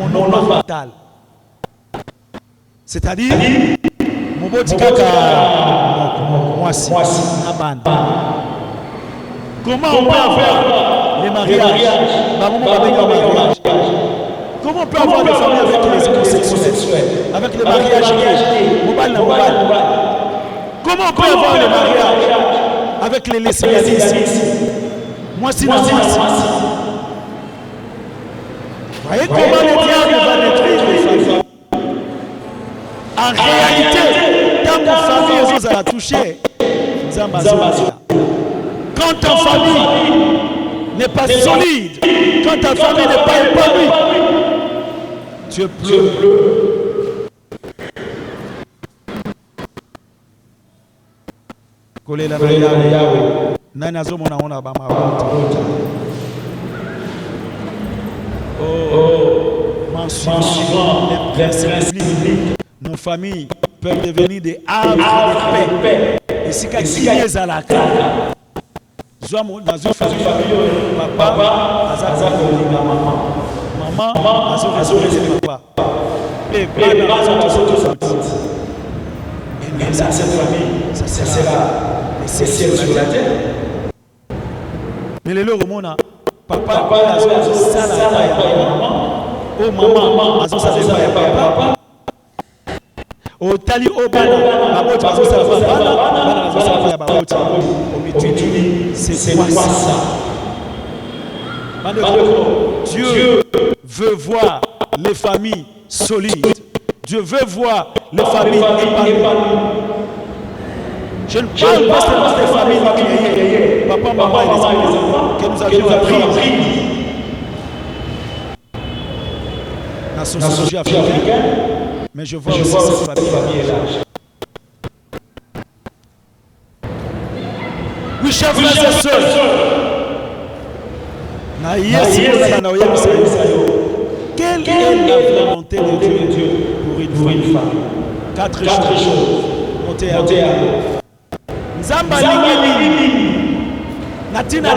monoparental. C'est-à-dire, comment on peut avoir les mariages? Comment on peut avoir des familles avec les homosexuels, avec les mariages gays? Comment on peut avoir les mariages avec les lesbianistes? Moi, si. Voyez comment le diable va détruire les familles. En réalité, quand ta famille vous a touché, quand ta famille n'est pas solide, quand ta famille n'est pas épanouie, tu pleures. Collez la nos familles peuvent devenir des arbres de paix. Et si quelqu'un est à la carte, dans une famille, papa, maman, papa. Et dans cette famille, ça sera les cieux sur la terre. Mais les lots, papa, oh maman, papa. Au tali au bana, c'est quoi ça? Dieu veut voir les familles solides. Dieu veut voir les familles épanouies. Je ne parle pas seulement des familles nucléaires, papa, maman et les enfants que nous avions appris dans la société africaine. Mais je vois aussi cette famille-là. Oui, chers frères et sœurs, quelle est la volonté de Dieu pour une femme? Quatre choses. Montez à Nzamba Lingeli, Natina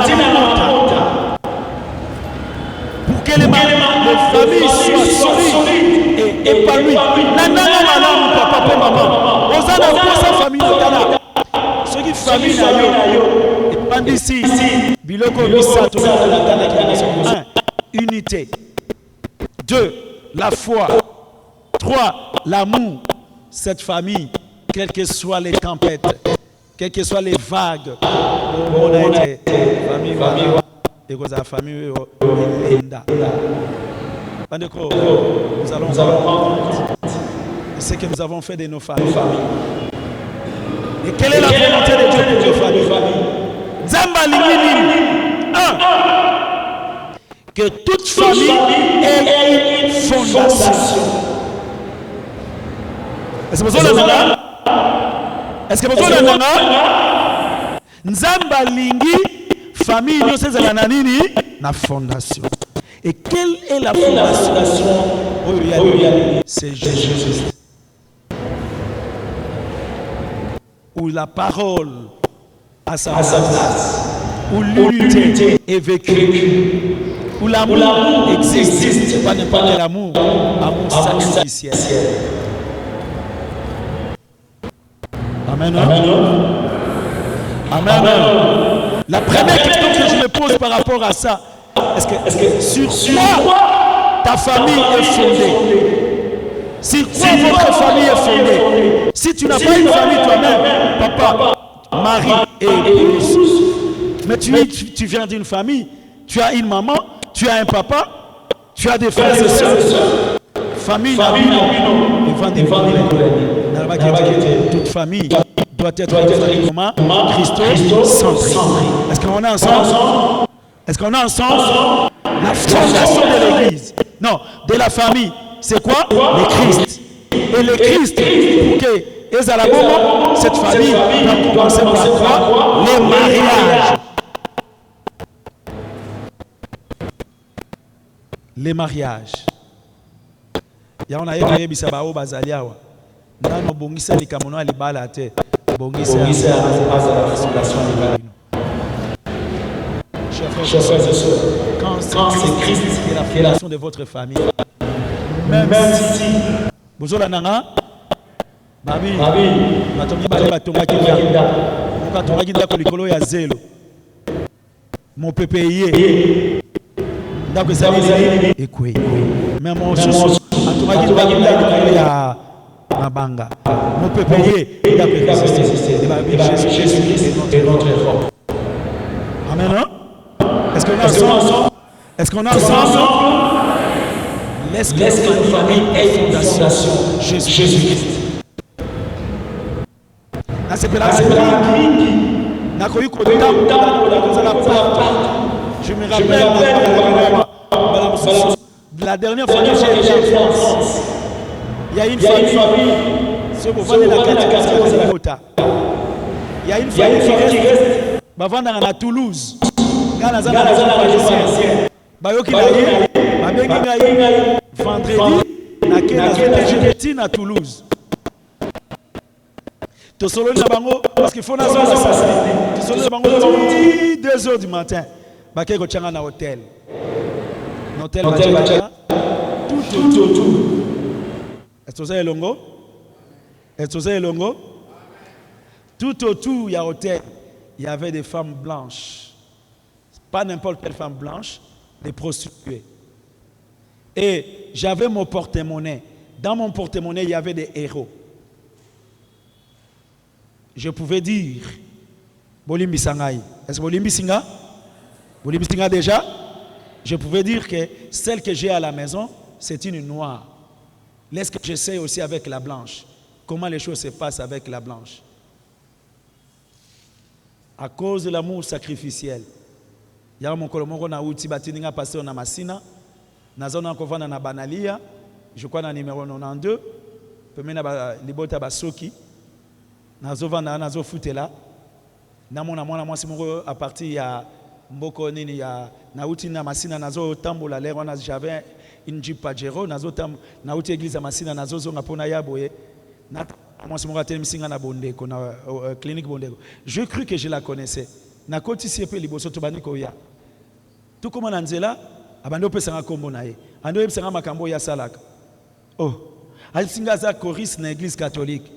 pour que les familles soient solides et épanouies. Nana maman, papa, maman. Aux ans pour sa famille, ceux qui famille et pandisi, biloko misato, 1. Unité. 2. La foi. 3. L'amour. Cette famille, quelles que soient les tempêtes, quelles que soient les vagues, on a été famille. Et que la famille Linda. Nous allons rendre ce que nous avons fait de nos familles. Et quelle est la volonté de Dieu pour nos familles? Zamba Lingini. 1. Que toute famille ait une fondation. Est-ce que vous avez Nzamba Lingi, famille nous c'est la nini na fondation. Et quelle est la fondation? C'est Jésus. Où la parole a sa place, où l'unité est vécue, où l'amour existe, pas n'importe quel amour, amour sacrificiel. Amen. Amen. La première question que je me pose par rapport à ça, est-ce que sur quoi ta famille est fondée? Sur quoi votre famille est fondée? Si tu n'as pas une famille toi-même, papa, mari et épouse, mais tu viens d'une famille, tu as une maman, tu as un papa, tu as des frères et sœurs. Famille, toute famille doit être comment? Christo-centrée. Est-ce qu'on est ensemble? Est-ce qu'on est ensemble? La fondation de l'église, non, de la famille, c'est quoi? Le Christ. Et le Christ, pour que cette famille doit commencer par quoi? Les mariages. Les mariages. Ya on a yé bisaba o bazaliawa. Nano bongisa likamono alibala te. Bongisa chers frères et sœurs, quand c'est Christ qui est la fondation de votre famille, même si bozola nanga babi batonga kinda ko likolo ya zelo mon PPI ndako ezali ekwe mais mon susu atonga kinda likolo ya mabanga mon PPI ndako résister babi Jésus est notre effort. Amen. Est-ce qu'on est ensemble? Est-ce qu'on est ensemble? Laisse qu'une famille ait une fondation. Jésus-Christ. Je me rappelle la dernière fois que j'ai été en France. Il y a une famille. Il y a une famille qui reste à Toulouse. Vendredi à Toulouse. Parce qu'il faut 2 heures du matin. Un hôtel. Tout. Est-ce que longo? Tout autour, il y a hôtel. Il y avait des femmes blanches. Pas n'importe quelle femme blanche, des prostituées. Et j'avais mon porte-monnaie. Dans mon porte-monnaie, il y avait des héros. Je pouvais dire, Bolimbi Sangai. Est-ce que Bolimbi Singa? Bolimbi Singa déjà? Je pouvais dire que celle que j'ai à la maison, c'est une noire. Laisse que j'essaie aussi avec la blanche. Comment les choses se passent avec la blanche? À cause de l'amour sacrificiel. Il y a mon colombo na outi batininga passé na masina. Na zona kovana na banalia. Je crois na numéro 92. Pemena ba libota basoki. Na zovana na zo futela. Na mona mwasi moko à partir ya mboko nini ya na outi na masina na zo tambola lero na j'avais une Jeep Pajero na zo tam na outi église masina na zo zonga pona ya boye. Na mwasi moko atelemisinga na bondeko na clinique bondeko. Je crus que je la connaissais. Na koti siepe liboso to baniko ya. Tout comme on anzela abando pesanga kombo na ye. Ando yebisanga makambo ya salaka. Oh, alisinga za choriste na église catholique.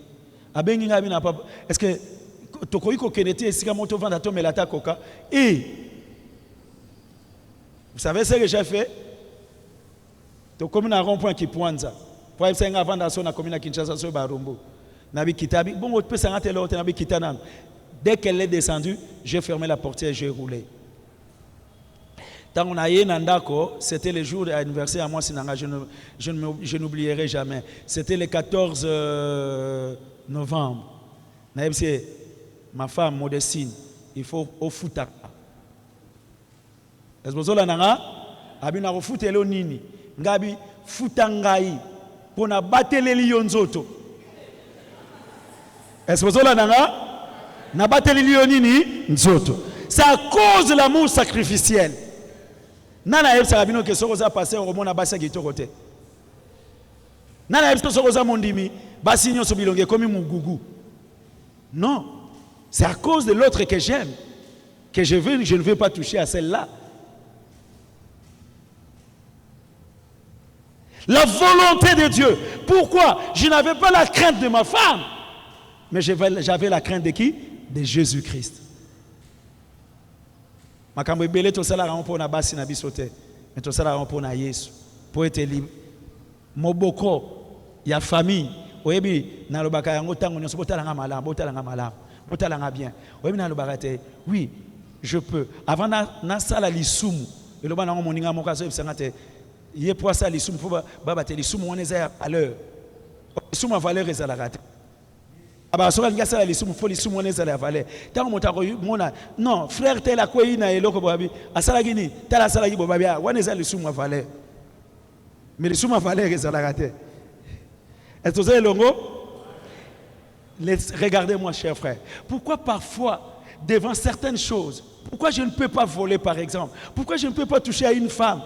Abengi ngabi na papa. Est-ce que tokoyi ko keneti esika moto vanda to melata koka? Et vous savez ce que j'ai fait? To comme na rond-point qui poinza. Pour yebisanga vanda so na commune Kinshasa so Barumbu. Nabi kitabi bon pesanga telo te nabi kitana. Dès qu'elle est descendue, j'ai fermé la portière et j'ai roulé. Tant qu'on a eu Nandako, c'était le jour de l'anniversaire à moi, je n'oublierai jamais. C'était le 14 novembre. Ma femme, Modestine, il faut au foot. Est-ce que vous avez dit que foot est nini? Ngabi futangai pour na battre les lions zoto. Est-ce que vous avez dit na battre les lions nini zoto? C'est à cause de l'amour sacrificiel. Nana yebisa kabino ke sokoza passer au mona basi ki tokote. Nana yebisa sokoza mondimi basi nyoso bilonge komi mugugu. Non, c'est à cause de l'autre que j'aime que je ne veux pas toucher à celle-là. La volonté de Dieu. Pourquoi? Je n'avais pas la crainte de ma femme, mais j'avais la crainte de qui? De Jésus-Christ. Makambo ebele to sala rampo na basi na bisote. Mais to sala rampo na Yesu. Pour être libre. Moboko ya famille. Oyebi na lobaka yango tango nyonso botalanga malamu, botalanga bien. Oyebi na lobaka te. Oui, je peux. Avant na sala lisumu. Et loba na moninga mokaso ebisanga te. Ye pour ça lisumu faut baba te lisumu on eza à l'heure. Lisumu a valeur ezalaka te. Non, frère, tel a quoi il a eloko bobabi. Asalagini, tel a salagi bobabi. Wan eza le souma valeur. Mais le souma valeur est zalagate. Est-ce que vous avez longo? Regardez-moi, chers frères. Pourquoi parfois, devant certaines choses, pourquoi je ne peux pas voler, par exemple? Pourquoi je ne peux pas toucher à une femme?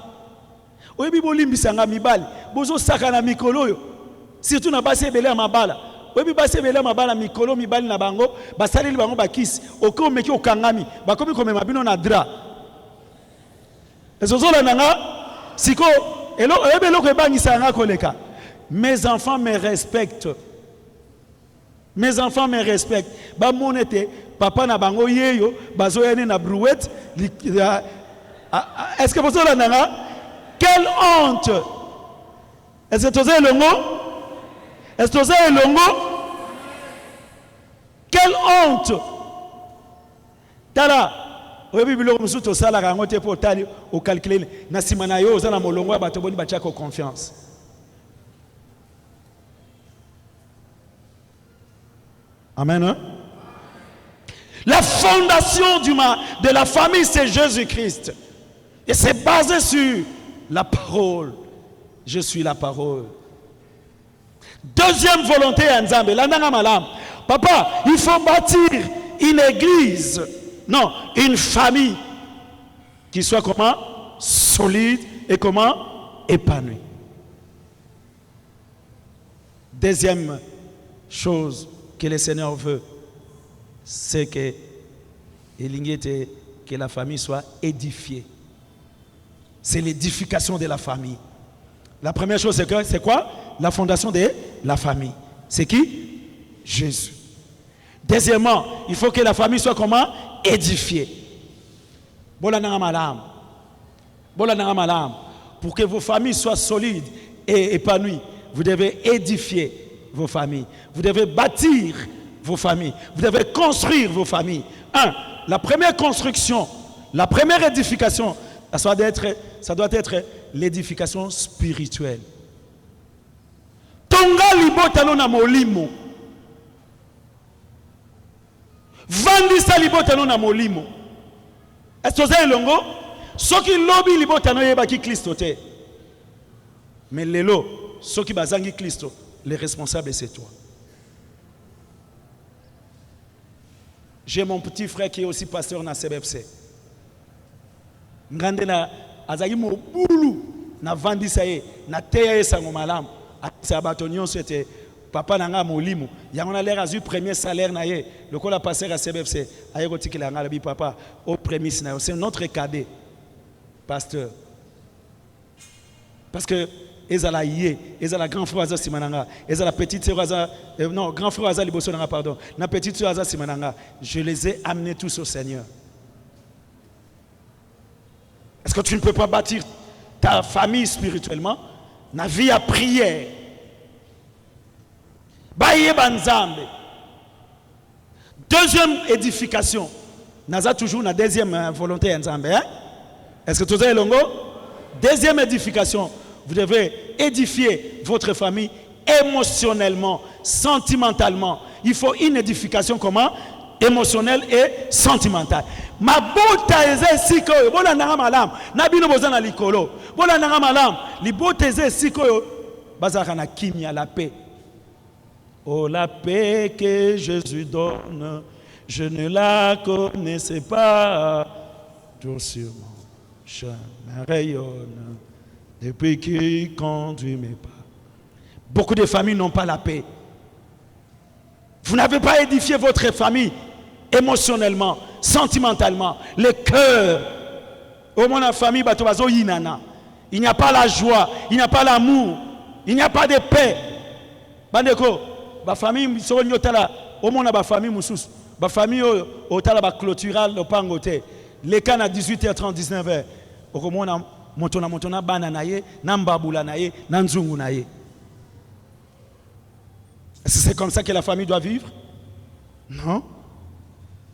Oyebi bolimbi sanga mibali. Bozo sakana mikolo. Surtout na base belé mabala. Oyebi base belé mabala mikolo mibali na bango. Basali bango bakisi. Oko meki okangami. Bakomi komema bino na dra. Ezozola nanga siko Mes enfants me respectent. Mes enfants me respectent. Papa na bango yeyo, bazoyane na brouette. Est-ce que vous avez quelle honte? Est-ce que vous avez le mot? Est-ce que vous avez le mot? Quelle honte! Tala, au bibiloko musuto sala rangote po tali au calculer na simana yo za na molongo ya bato boni bachako confiance. Amen. Hein? La fondation de la famille, c'est Jésus-Christ. Et c'est basé sur la parole. Je suis la parole. Deuxième volonté, Nzambe, l'ananga malam. Papa, il faut bâtir une église. Non, une famille qui soit comment? Solide et comment? Épanouie. Deuxième chose que le Seigneur veut, c'est que la famille soit édifiée. C'est l'édification de la famille. La première chose, c'est quoi? La fondation de la famille. C'est qui? Jésus. Deuxièmement, il faut que la famille soit comment? Édifiée. Pour que vos familles soient solides et épanouies, vous devez édifier vos familles. Vous devez bâtir vos familles. Vous devez construire vos familles. La première construction, la première édification, ça doit être l'édification spirituelle. Tonga libotano na molimo. Vandisa libotano na molimo. Est-ce que vous avez longo? Ceux qui lobby libotano yebaki Christo te. Mais lelo, ceux qui bazangi Christo, les responsables c'est toi. J'ai mon petit frère qui est aussi pasteur dans CBFC. Ngande na azaki mo bulu na vandisa ye na teya sango malam. Sa batonyon c'était papa nanga molimo. Yango na l'air azu premier salaire na ye. Le ko la pasteur à CBFC. Aye ko tikela nga bi papa au prémisse na. C'est notre cadet pasteur. Parce que ezala yé, ezala grand frère aza simananga, ezala petite sœur aza non, grand frère aza liboso nanga pardon. Na petite sœur aza simananga, je les ai amenés tous au Seigneur. Est-ce que tu ne peux pas bâtir ta famille spirituellement? Na vie à prière. Baye banzambe. Deuxième édification. Naza toujours na deuxième volonté nzambe, hein? Est-ce que tu as longo? Deuxième édification. Vous devez édifier votre famille émotionnellement, sentimentalement. Il faut une édification comment? Émotionnelle et sentimentale. Ma bota eze sikoyo, bola nanga malam, nabino bozana likolo. Bola nanga malam, li bota eze sikoyo, bazaka na kimia la paix. Oh la paix que Jésus donne, je ne la connaissais pas. Tout sur mon chemin rayonne. Depuis qu'il conduit mes pas. Beaucoup de familles n'ont pas la paix. Vous n'avez pas édifié votre famille émotionnellement, sentimentalement, le cœur. Au moins la famille, il n'y a pas la joie, il n'y a pas l'amour, il n'y a pas de paix. Bandeko, la famille, au moins la famille, la famille, au tala clôtural, au pangote. Les cannes à 18h30, 19h. Au moins, Motona bana naye, nambabula naye, nanzungu naye. Est-ce que c'est comme ça que la famille doit vivre? Non.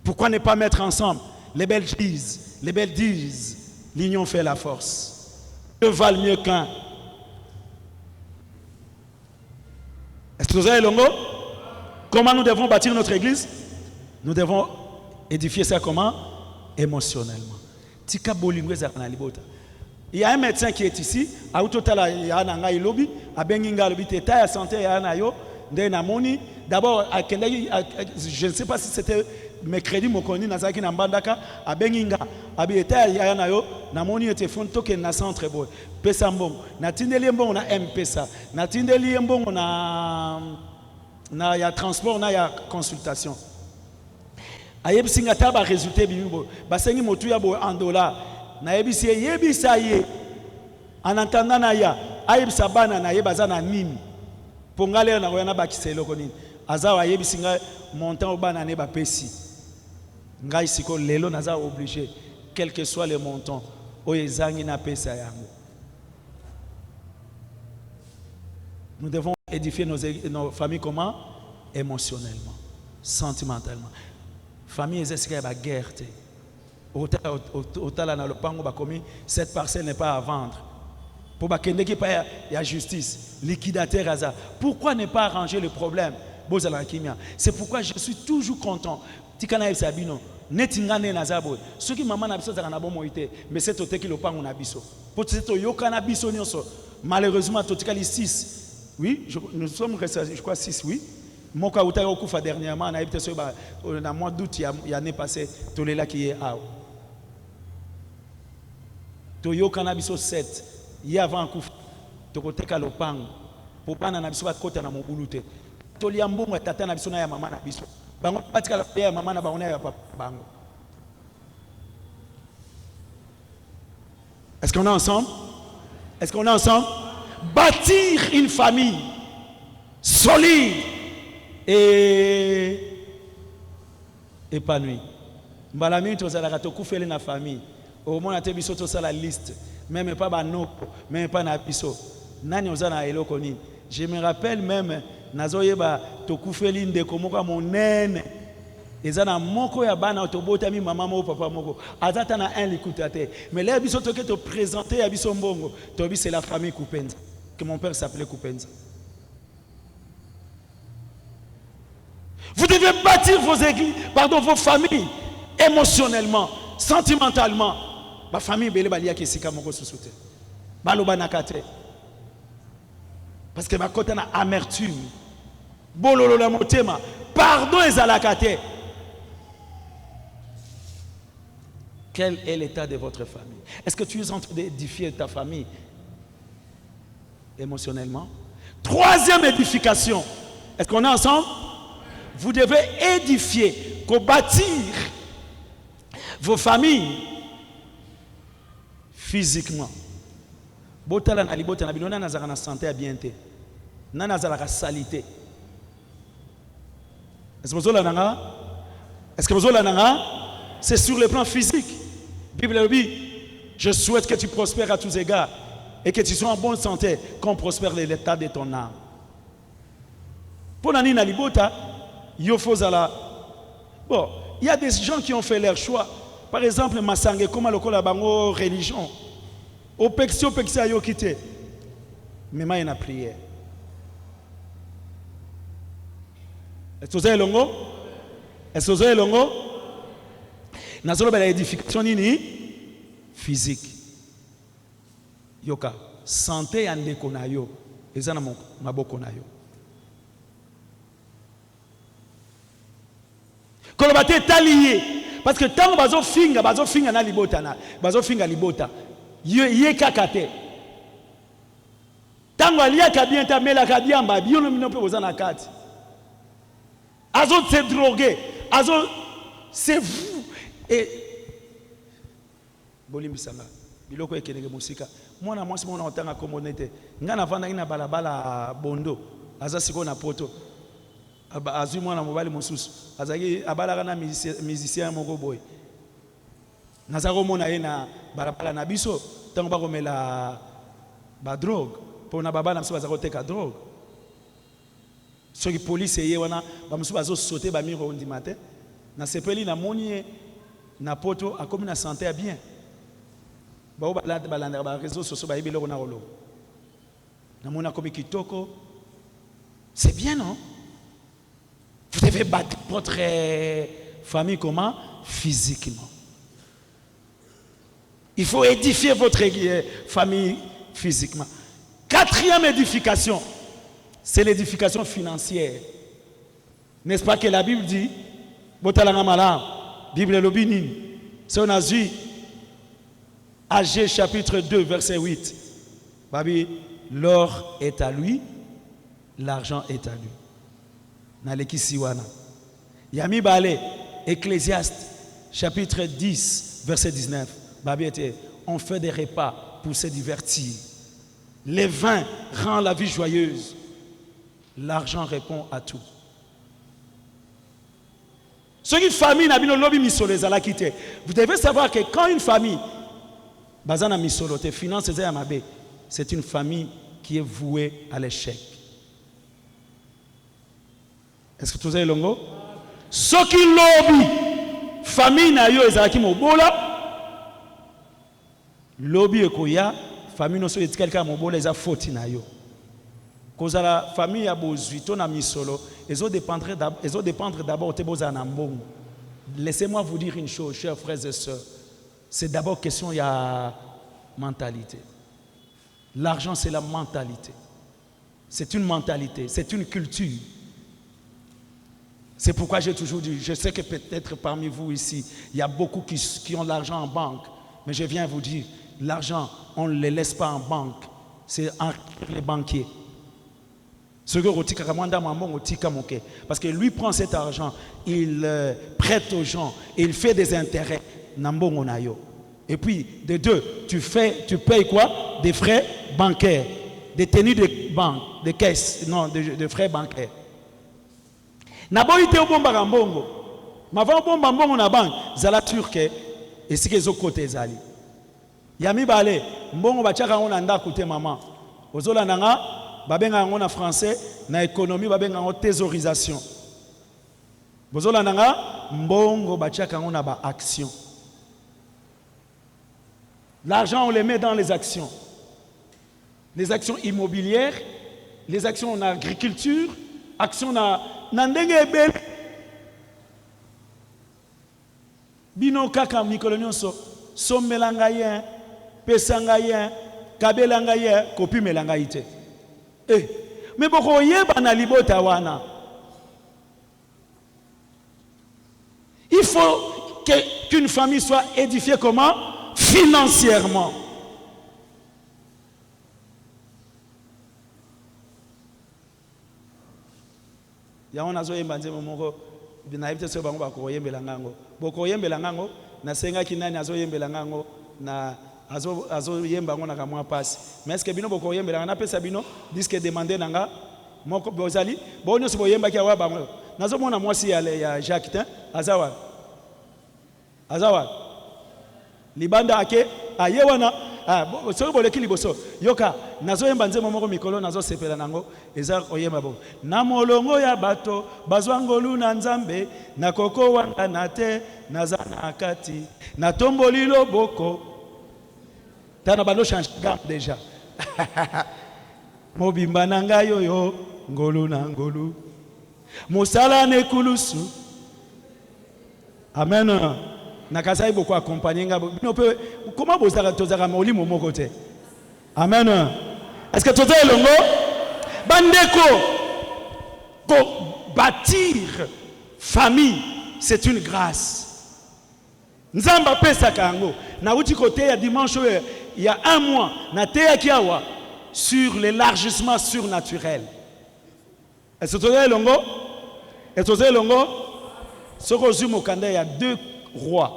Pourquoi ne pas mettre ensemble? Les belles disent, l'union fait la force. Deux valent mieux qu'un. Est-ce que vous avez longo? Comment nous devons bâtir notre église? Nous devons édifier ça comment? Émotionnellement. Tika bolingwe za kana libota. Il y a un médecin qui est ici, à Outotala, il y a un lobby, à Benginga, le état de santé, il y a un ayo, d'abord, je ne sais pas si c'était mercredi, Mokoni, Nazaki, Nambandaka, à Benginga, à Bieta, il y a un ayo, Namoni était fonto que na centre boy, Pesambon, Natindeliembon, on a MPSA, Natindeliembon, on a, y a transport, on a, y a consultation. Ayeb Singataba, résultat, Bimbo, Basengi Motuya, $1. Na yebisi yebisa ye En entendant Naya, Aïb Sabana Naye Bazana Nini. Pongale na royana bakiselo konini. Azawa Aïb Singa montant au banane ba pesi. Ngai siko lelo naza obligé, quel que soit le montant, oyezangi na pesa yango. Nous devons édifier nos familles comment? Émotionnellement, sentimentalement. Famille est la guerre. Cette parcelle n'est pas à vendre. Pour qu'il y a justice, liquidateur. Pourquoi ne pas arranger le problème? C'est pourquoi je suis toujours content. Mais malheureusement, oui, nous sommes restés, je crois, 6, oui. Mon cas, dernièrement, on a été sur le mois d'août, il y a l'année passée, tout le là qui est à. Toyo Canabiso 7, il y a avant un coup, Tokoteka Lopang, pour pas n'abiso à côté de mon bouloute. Toliambo, Tata Nabiso, na maman Nabiso. Bango, pas de la maman Nabaona, Bango. Est-ce qu'on est ensemble? Est-ce qu'on est ensemble? Bâtir une famille solide et épanouie. Mbalami to zala to kufele na famille. Au moins ate biso to la liste. Même pas banoko, même pas na biso. Nani ozana eloko ni. Je me rappelle même nazoyeba to kufeli ndeko moko monene. Ezana moko ya bana otobota mi mama mo papa moko. Azata na un likutate. Mais là biso to ke te présenter ya biso mbongo. Tobi c'est la famille Kupenza. Que mon père s'appelait Kupenza. Vous devez bâtir vos familles émotionnellement, sentimentalement. Ma famille bele balia ki sika moko susute. Baloba nakate. Parce que ma côté na amertume. Bololo la motema. Pardon ezalakate. Quel est l'état de votre famille? Est-ce que tu es en train d'édifier ta famille émotionnellement? Troisième édification. Est-ce qu'on est ensemble? Vous devez édifier, bâtir vos familles physiquement. Botala na libota na binona na zaka na santé à bienté. Na na zaka salité. Est-ce que vous avez nanga? Est-ce que vous avez nanga? C'est sur le plan physique. Bible dit, je souhaite que tu prospères à tous égards et que tu sois en bonne santé, qu'on prospère l'état de ton âme. Pour nani na libota, yofozala. Bon, il y a des gens qui ont fait leur choix. Par exemple, Massangue, comme le la bango religion. Au pexio yo quitté. Mais il y a une prière. Est-ce que vous avez longo? Est-ce que vous avez longo? Nous avons l'édification physique. Yoka, santé en déconayo. Et ça, na bokonayo. Quand on est allié, parce que tant que bazo finga na libota na, bazo finga libota, yé kakate. Tant que liya kabien ta mela kabiamba, bien le mino pe bozana kati. Azo se droguer, azo c'est vous et bolimbisanga. Biloko ekenenge musika. Mwana mwasi mwana otanga komonete. Ngana vanda ina balabala bondo. Aza siko na poto. Azui mwana mobali mosusu azaki abalaka na musicien moko boy nazako mona ye na balabala na biso tango bakomela ba drogue pona baba na biso bazako teka drogue soki police ye wana bamusu bazo sauter ba miro ndima te na sepeli na moni na poto akomi na santé bien ba balanda ba réseaux sociaux ba yibelo na rolo na mona komi kitoko. C'est bien, non? Vous devez bâtir votre famille comment? Physiquement. Il faut édifier votre famille physiquement. Quatrième édification, c'est l'édification financière. N'est-ce pas que la Bible dit, Bible Lobinin, c'est on a vu, Agé chapitre 2, verset 8. Babi, l'or est à lui, l'argent est à lui. Naleki siwana. Yami Bale, Ecclésiaste, chapitre 10, verset 19. Babi était, on fait des repas pour se divertir. Les vins rendent la vie joyeuse. L'argent répond à tout. Ce qui famille n'a pas lobby misolo les ala quitté. Vous devez savoir que quand une famille bazana misolo te finance c'est une famille qui est vouée à l'échec. Est-ce que vous avez longo? Ce qui lobby famille na yo ezalaki mobola lobby ekoya famille no so etikali mobola eza faute na yo. Cause la famille a besoin na misolo, ils ont dépendre d'abord de besoin na mbongo. Laissez-moi vous dire une chose, chers frères et sœurs, c'est d'abord question il y a mentalité. L'argent c'est la mentalité. C'est une mentalité, c'est une culture. C'est pourquoi j'ai toujours dit, je sais que peut-être parmi vous ici, il y a beaucoup qui ont l'argent en banque, mais je viens vous dire, l'argent, on ne le laisse pas en banque, c'est entre les banquiers. Parce que lui prend cet argent, il prête aux gens, il fait des intérêts. Et puis, de deux, tu payes quoi? Des frais bancaires, des tenues de banque, de caisse, non, de frais bancaires. Naboïté au bon barambongo. Ma va bon bambongo na banque, zala turque, et c'est qu'ils ont côté zali. Yami balé, mbongo bachaka on anda côté maman. Ozola nanga, babenga on en français, na économie babenga en thésaurisation. Ozola nanga, mbongo bachaka on a ba action. L'argent on le met dans les actions. Les actions immobilières, les actions en agriculture, actions na ndenge ebele. Bino kaka mikolo nyonso somelanga ye pesanga ye kabelanga ye kopi melanga ite mais boko yeba na libota wana il faut qu'une famille soit édifiée comment? Financièrement. Ya on azo yemba nzemo moko binaibite so bango bakoyembela ngango bokoyembela ngango na senga kinani azo yembela ngango na azo yemba ngo na kamwa passe mais est-ce que bino bokoyembela na pesa bino disque demander nanga moko bozali bonyo so boyemba ki awa bango nazo mona mwasi ya Jacques tin azawa libanda ake ayewana so boleki liboso yoka nazo yemba nzemo moko mikolo nazo sepela nango eza oyemba bo na molongo ya bato bazwangolu na nzambe na koko wanga na te nazana kati na tomboli loboko tana balo change gamme déjà mobimba na ngai oyo ngolu na ngolu musala ne kulusu amen. Nakasai beaucoup accompagné comment vous avez tozaka molimo moko te amen. Est-ce que toza elongo bandeko pour bâtir famille c'est une grâce nzamba pesa kango na uti côté ya dimanche il y a un mois na teya kiawa sur l'élargissement surnaturel. Est-ce que toza elongo soko zumo kanda ya 2 Rois,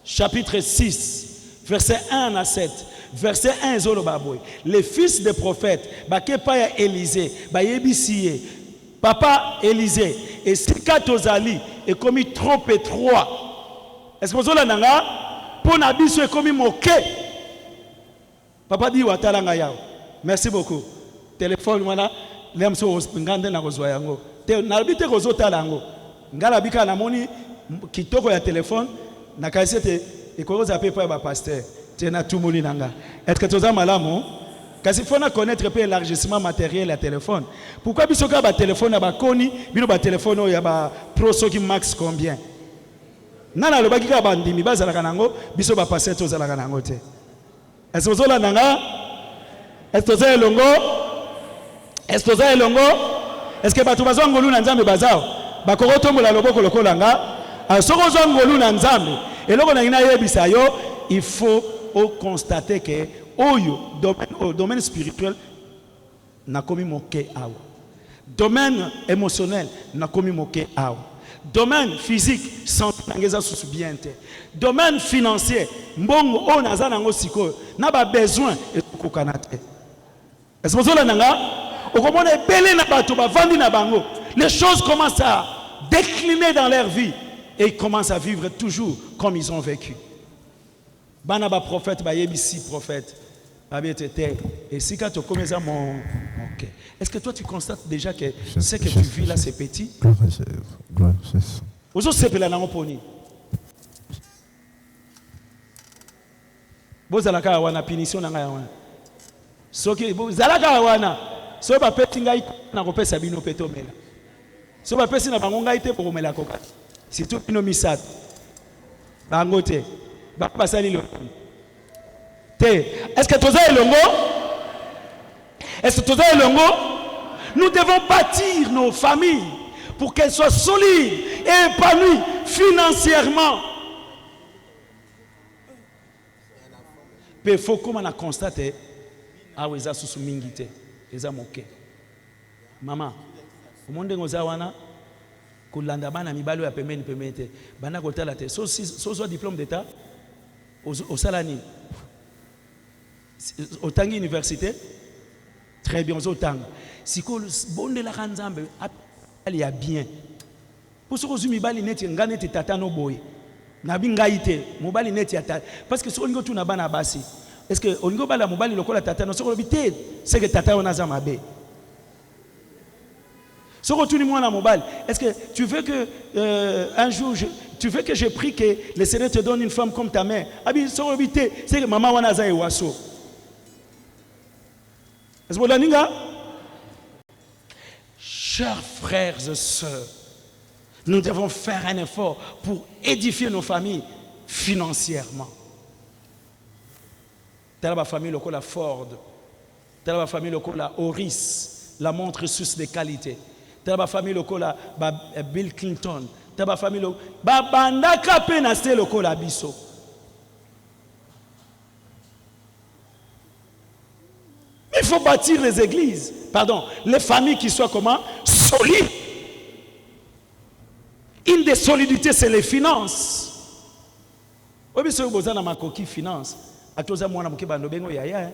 chapitre 6, verset 1 à 7. Verset 1, les fils des prophètes, Bakepaya Élisée, Bayebisiye, Papa Élisée, et Sikatozali, est commis trop étroit. Est-ce que vous avez dit, pour Nabiso est commis moqué? Papa dit, Watalanga yao. Merci beaucoup. Téléphone, voilà, l'emso, ngande na rozwa yango. Nalbite rozo talango. Ngala bika na moni, kitoko ya téléphone na kasete ekolo za pepa ba pasteur tena tumuli nanga est-ce que toza malamu kasi fona connaître pe élargissement matériel ya téléphone pourquoi bisoka ba téléphone ba koni bino ba téléphone ya ba pro soki max combien nana lo bakika ba ndimi bazala kanango biso ba pasteur tozala kanango te est-ce que toza nanga est-ce que toza elongo est-ce que ba tubazo ngolu na nzambe bazao ba korotombola loboko lokolanga il faut constater que au domaine spirituel n'a commis moqué awa. Domaine émotionnel n'a commis moqué awa. Domaine physique santé n'angeza bien-te. Domaine financier mbongo on azana ngo siko na ba besoin et kokanate. Est-ce que vous avez les choses commencent à décliner dans leur vie et ils commencent à vivre toujours comme ils ont vécu. Banaba prophète, Bayebisi prophète, et si quand tu commences à mon cœur, est-ce que toi tu constates déjà que ce que tu vis là c'est petit? Vous aussi c'est la poni. Vous allez avoir une punition dans la soki zalaka wana so ba peti ngai na kopesa bino peto mela so ba pesi na bango ngai te pour mela koka surtout bino misat bango te ba pasali lo te. Est-ce que toza elongo? Est-ce que toza elongo? Nous devons bâtir nos familles pour qu'elles soient solides et épanouies financièrement. Mais il faut qu'on a constaté. Ah oui, ça sous mingité, ça moqué. Maman, au monde de nos awana, kulanda bana mibalo ya pemeni pemete, bana kota la te. So diplôme d'état, au salani, au tangi université, très bien au tang. Si ko bonde la kanzambe, il y a bien. Pour ce que vous mibali neti ngane te tata no boy, na bingaite, mobali neti ata, parce que si on go tu na bana basi. Est-ce que on go bala mobali lokola tata no soko lobité c'est que tata on a zamabe soko tu ni mwana mobali. Est-ce que tu veux que un jour tu veux que je prie que le Seigneur te donne une femme comme ta mère? Abi soko lobité c'est que maman wana za ewaso. Est-ce que ninga? Chers frères et sœurs, nous devons faire un effort pour édifier nos familles financièrement. Telle la famille la Ford, telle la famille la Oris, la montre suisse de qualité, telle la famille la Bill Clinton, telle la famille la bandaka penaste la biso. Il faut bâtir les églises, pardon, les familles qui soient comment? Solides. Une des solidités, c'est les finances. Oui, si vous avez ma coquille finance. Atoza mwana mukeba ndo bengo yaya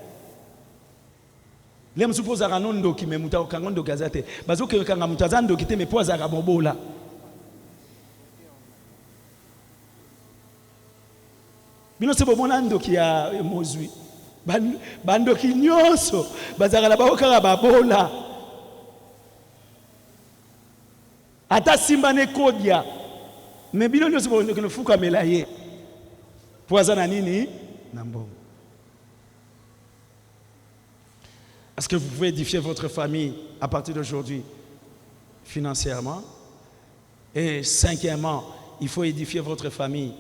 le msupoza kanondo kimemuta kangondo gazate bazoke kanga mutazando kiteme poza kabobola bino sebo mona ndo kia mozwi bando kinyoso bazakala baoka babola ata simba ne kodia me bino nyo sebo ndo kinofuka melaye poza na nini. Est-ce que vous pouvez édifier votre famille à partir d'aujourd'hui financièrement? Et cinquièmement, il faut édifier votre famille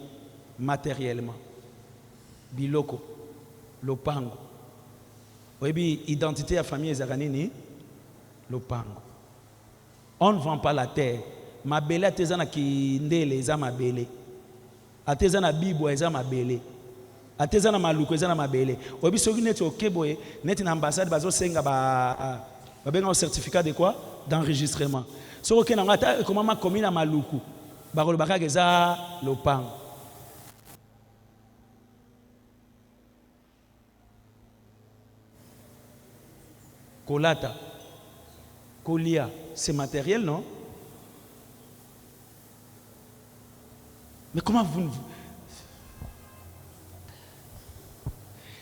matériellement. Biloko, lopango. Oui, identité à famille ezaganini, lopango. On ne vend pas la terre. Ma belle atezana ki ndele eza mabele. Atezana bibo eza mabele. Atezana maluko ezana mabele. Obi soki neti okeboye neti na ambassade bazo senga ba benga un certificat de quoi? D'enregistrement. So ke na ngata comment ma commune na maluku. Ba ko baka keza lopango. Kolata. Kolia, c'est matériel, non? Mais comment vous...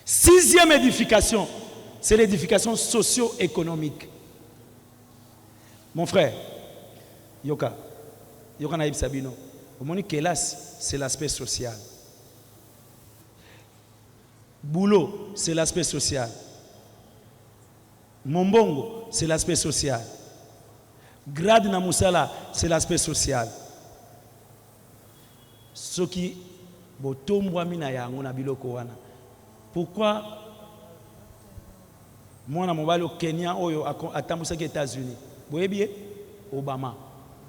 Sixième édification, c'est l'édification socio-économique. Mon frère, Yoka Naïb Sabino, au moment où c'est l'aspect social. Boulot, c'est l'aspect social. Mombongo, c'est l'aspect social. Grade Namusala, c'est l'aspect social. Ce qui pourquoi moi na mobile au Kenya oyo atambusaki aux États-Unis. Vous voyez bien Obama.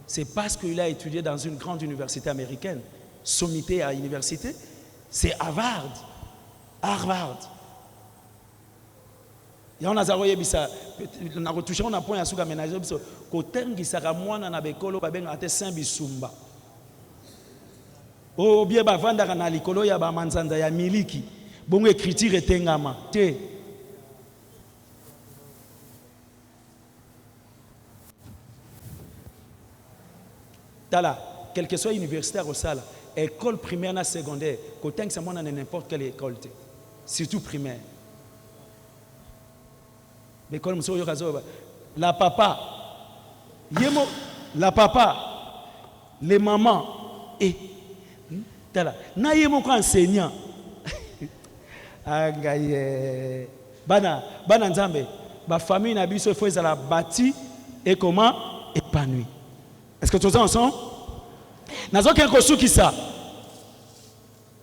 C'est parce qu'il a étudié dans une grande université américaine, sommité à l'université, c'est Harvard. Il y a un azaro bisa na retouché on a point à suka ménager biso ko tengisaka mwana na bekolo babenga ate saint bisumba. O bien bavandaka na likolo ya ba manzanza ya miliki. Bongo écriture etengama te. Tala, quel que soit universitaire au sala, école primaire na secondaire, côté que ça monte dans n'importe quelle école, surtout primaire. L'école monsieur la papa, yemo, la papa, les mamans et tala, na yemo ko enseignant. Agaye, bana nzambe, ba famille na biso faut la bâti et comment épanoui. Est-ce que tous ensemble? Nazo quelque chose qui ça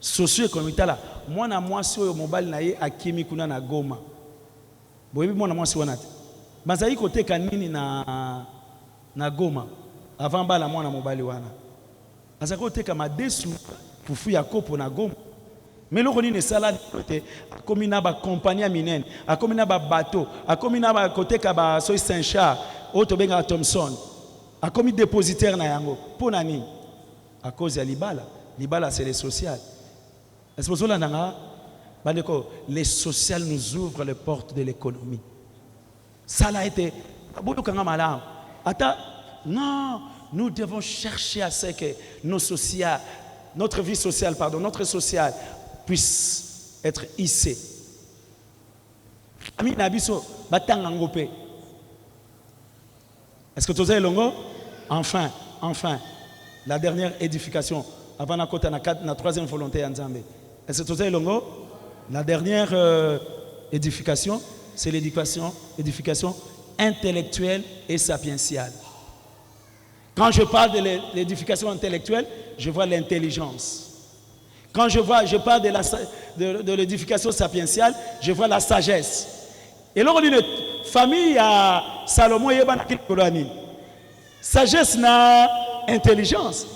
socio-économique là moi na moi sur mobile na ye akimi kuna na Goma boyebi moi na moi si wana te bazali côté kanini na Goma avant bala moi na mobile wana azako côté kama desu pufu ya kopo na Goma mais le roni ne sala côté akomi na ba compagnie minene akomi na ba bateau akomi na ba côté ka ba so Saint-Charles auto benga Thomson akomi dépositaire na yango pour nani à cause de l'ibala. L'ibala, c'est les sociales. Est-ce que les sociales nous ouvrent les portes de l'économie? Ça a été. Non, nous devons chercher à ce que notre vie sociale, notre sociale puisse être hissée. Est-ce que tu as longo? Enfin. La dernière édification, avant la troisième volonté en Zambie. Est-ce que tu as longo? La dernière édification, c'est l'édification intellectuelle et sapientiale. Quand je parle de l'édification intellectuelle, je vois l'intelligence. Quand je parle de l'édification sapientiale, je vois la sagesse. Et là, on dit, famille à Salomon et Kolani. Sagesse na intelligence.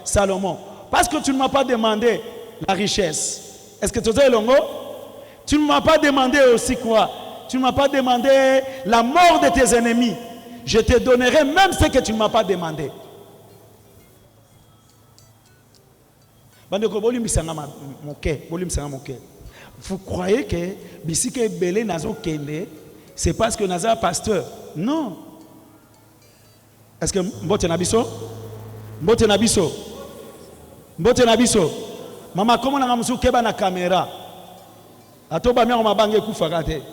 Salomon. Parce que tu ne m'as pas demandé la richesse. Est-ce que tu as longo? Tu ne m'as pas demandé aussi quoi? Tu ne m'as pas demandé la mort de tes ennemis. Je te donnerai même ce que tu ne m'as pas demandé. Vous croyez que Bisike Belé Nazo Kende, c'est parce que Naza pasteur? Non. Est-ce que Mbote Nabiso? Maman, comment on a mis na caméra? Atoba mi on m'a bangé kufakate.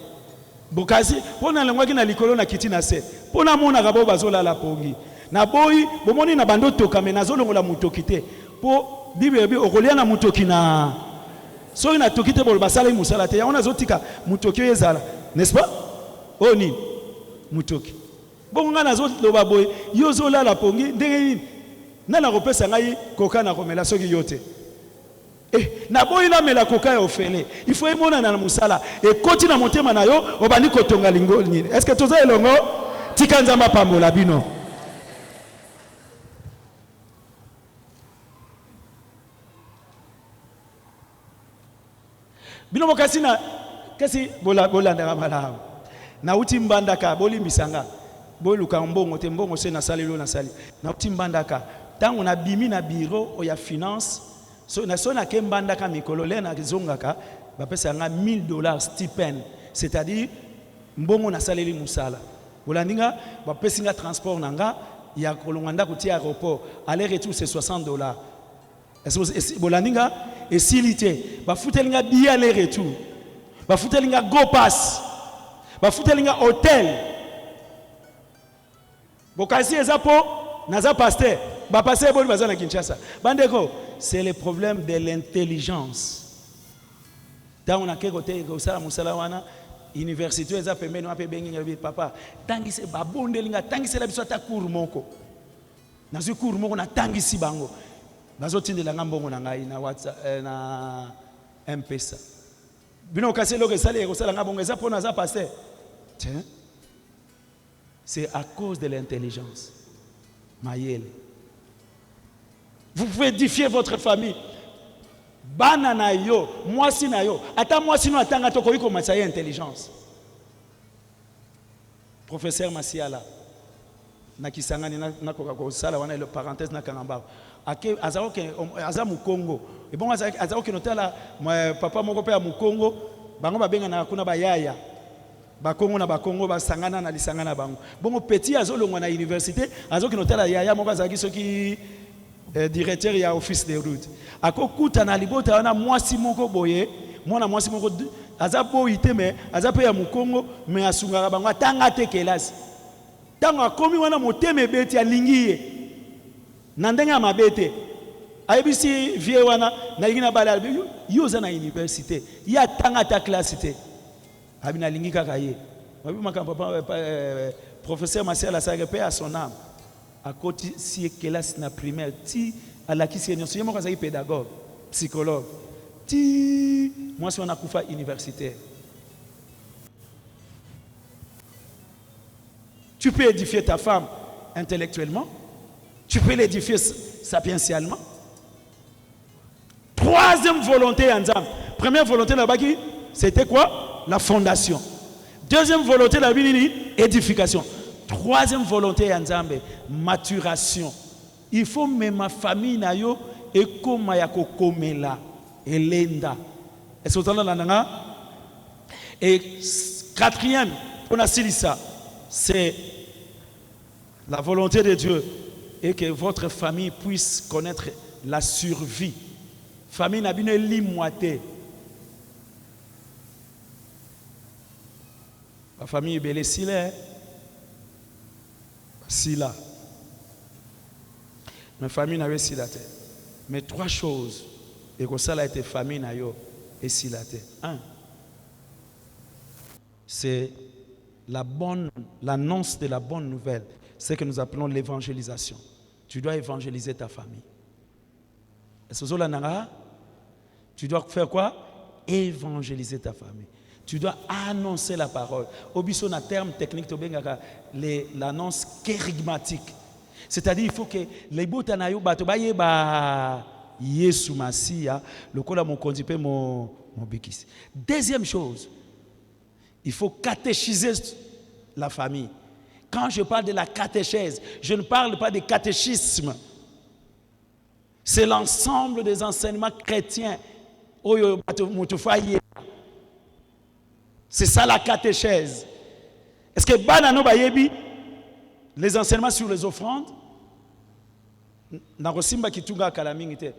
Bokasi, pour na lengwa ki na likolo na kiti na se. Pour na mona gabo bazola la pongi. Na boyi, bomoni na bando toka me nazo longola mutokite. Pour Bible bi okolia na mutoki na. So ina tokite bol basala musala te. Ya ona zotika mutoki ezala, n'est-ce pas? Oni mutoki. Bonga na zo loba boy, yo zola la pongi ndenge nini? Na na kopesa ngai koka na komela soki yote. Na boyi na mela koka ya ofele. Il faut emona na musala et koti na motema na yo obani kotonga lingo nini. Est-ce que toza elongo tikanza mapambola bino? Bino mokasina kasi bola ndanga malamu. Na uti mbandaka boli misanga. Boluka mbongo te mbongo se na salilo na sali. Na uti mbandaka tango na bimi na bureau o ya finance so na sona ke mbandaka mikolo le na zongaka ba pesa nga $1000 stipend, c'est-à-dire mbongo na saleli musala. Bolandinga ba pesa nga transport nanga ya kolonganda kutia aéroport aller retour c'est $60. Est-ce bolandinga et silité ba futelinga billet aller retour. Ba futelinga go pass. Ba futelinga hôtel. Bokasi ezapo naza pasteur ba passer boli bazana Kinshasa. Bandeko, c'est le problème de l'intelligence. Dans on a que côté gosala musala wana université eza pembeni wape bengi ngabi papa tangise babondelinga tangise la biso ta cours moko. Na ce cours moko na tangisi bango. Bazotindela ngambongo na ngai na WhatsApp na M-Pesa. Bino kasi lo ke sali gosala ngambongo eza pona za pasteur. Tiens. C'est à cause de l'intelligence. Mayele. Vous pouvez édifier votre famille. Banana yo, moi si na yo. Ata moi si no atanga toko iko matsaye intelligence. Professeur Masiala. Na kisangani na ko sala wana le parenthèse na kangamba. Ake azao ke azamu Congo. Et bon azao ke notala papa moko pe ya mu Congo, bango babenga na kuna bayaya. bakongo na bakongo basangana na lisangana bango bongo petit azolongwa na université azokino yaya moko azalaki soki directeur ya office de route akokuta na libota wana mwasi moko boye mwana mwasi moko aza boyi te me aza pe ya mukongo me asungaka bango atanga te kelasi tango akomi wana motema ebeti alingi ye na ndenge ya mabe te ayebisi vie wana nalingi na bala yo oza na université ye atanga ta klase te abi nalingi kaka ye abi makambo professeur Marcel asalaki mpe à son âme akoti si kelasi na primaire ti alakisi ye nyonso ye moko azalaki pédagogue psychologue ti mwasi wana akufa universitaire. Tu peux édifier ta femme intellectuellement, tu peux l'édifier sapientiellement. Troisième volonté en Nzambe. Première volonté là-bas, c'était quoi? La fondation. Deuxième volonté là-bas, édification. Troisième volonté en Nzambe, maturation. Il faut même ma famille na yo et comme ya kokomela elenda. Est-ce que vous entendez là? Et quatrième, on a dit ça, c'est la volonté de Dieu et que votre famille puisse connaître la survie. Famille n'a pas limité. La famille est belle si là. Si là. Ma famille n'avait si la terre. Mais trois choses. Et que ça a été famille n'a yo et si la terre. Un. C'est l'annonce de la bonne nouvelle. C'est ce que nous appelons l'évangélisation. Tu dois évangéliser ta famille. Est-ce que tu dois faire quoi? Évangéliser ta famille. Tu dois annoncer la parole. Au biso na terme technique l'annonce kérigmatique. C'est-à-dire il faut que les botanayo bato baye ba Yesu Masia le kola mon kondipe mon bikisi. Deuxième chose, il faut catéchiser la famille. Quand je parle de la catéchèse, je ne parle pas de catéchisme. C'est l'ensemble des enseignements chrétiens. C'est ça la catéchèse. Est-ce que banano bayebi les enseignements sur les offrandes? Na rosimba kitunga kalamingite.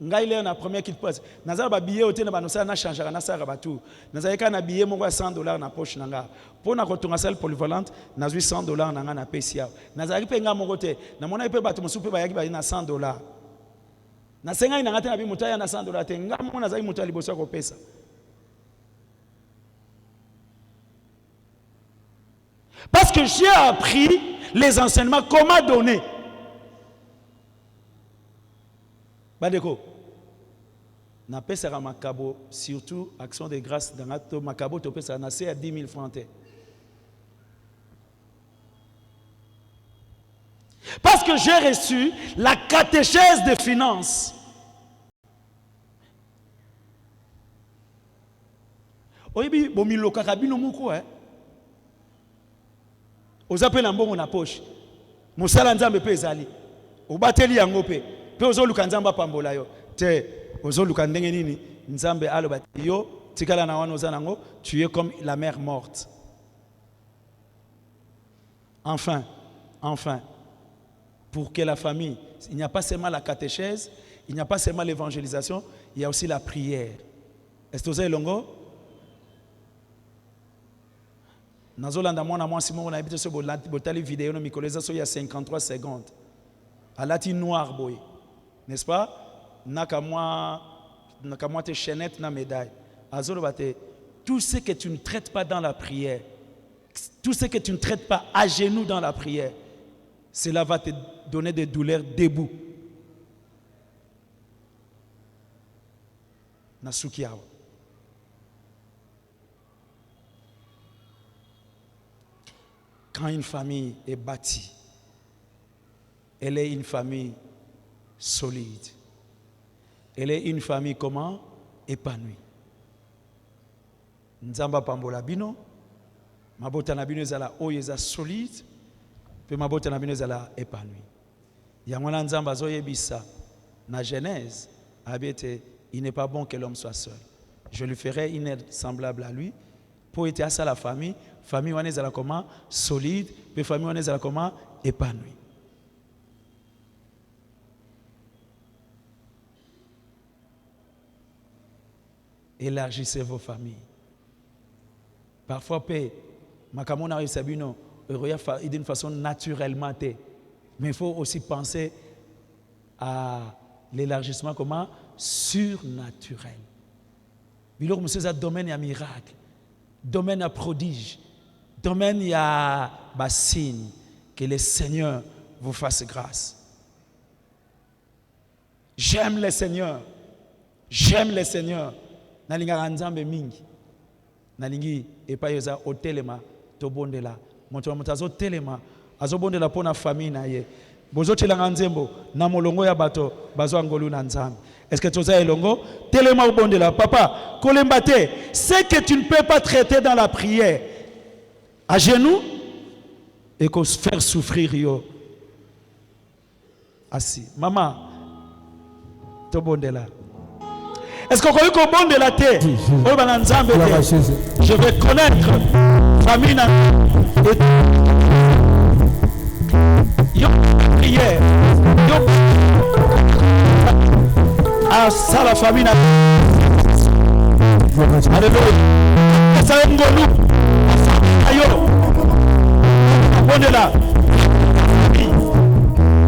Ngai leo na première qui pose. Nazala ba billet ote na banosa na changer na sara batu. Nazala ka na billet moko $100 na poche nanga. Po na kotonga salle polyvalente na $100 nanga na pesia. Nazala pe nga moko te. Na mona pe batu musupe ba yaki ba na $100. Na senga ina ngate na bi mutaya na $100 te. Nga mona zai mutali liboso ko pesa. Parce que j'ai appris les enseignements comment donner. Badeko. Na pesa makabo surtout action de grâce dans la makabo to pesa na c'est à 10 000 francs. Parce que j'ai reçu la catéchèse des finances. Oyebi bomilo kakabino muko ozape na mbongo na poche. Musala nzambe pe ezali. Obateli yango pe. Pe ozoluka nzamba pambola yo. Te ozoluka ndenge nini nzambe aloba yo tikala na wana ozanango, tu es comme la mère morte. Enfin, pour que la famille, il n'y a pas seulement la catéchèse, il n'y a pas seulement l'évangélisation, il y a aussi la prière. Est-ce que vous avez longo? Nazolanda mwana mwasi moko na habite so botali vidéo no mikoleza so ya 53 secondes. Alati noir boy. N'est-ce pas? Naka moi te chaînette na médaille. Azolo bate tout ce que tu ne traites pas dans la prière, tout ce que tu ne traites pas à genoux dans la prière, cela va te donner des douleurs debout. Nasukiao. Quand une famille est bâtie, elle est une famille solide. Elle est une famille comment? Épanouie. Nzamba pambola bino, mabota na bino ezala oyo eza solide, pe mabota na bino ezala épanouie. Yangwana nzamba zoyebisa na Genèse, abete, il n'est pas bon que l'homme soit seul. Je lui ferai une aide semblable à lui pour être à sa la famille famille wana ezala comment solide, puis famille wana ezala comment épanouie. Élargissez vos familles. Parfois, makamon arrive sabino, d'une façon naturellement. Mais il faut aussi penser à l'élargissement comment surnaturel. Il y a un domaine de miracle, domaine de prodige, domaine de signe. Que le Seigneur vous fasse grâce. J'aime le Seigneur. J'aime le Seigneur. Nalinga nzambe mingi. Nalingi epa yoza otelema to bondela. Moto mutazo telema azo bondela pona famille na ye. Bozo telanga nzembo na molongo ya bato bazo ngolu na nzambe. Est-ce que toza elongo telema o bondela papa kolemba te, c'est que tu ne peux pas traiter dans la prière à genoux et qu'on se faire souffrir yo. Assis. Maman to bondela. Est-ce qu'on connaît qu'on bonde la terre? Je vais connaître famille et yo prière. Yo à ça la famille. Alléluia. Ça est ngolu. Ayo. Bonde là.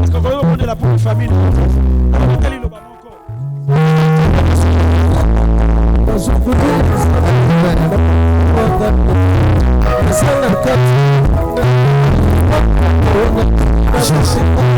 Est-ce qu'on connaît bonde là pour une famille? Jesus.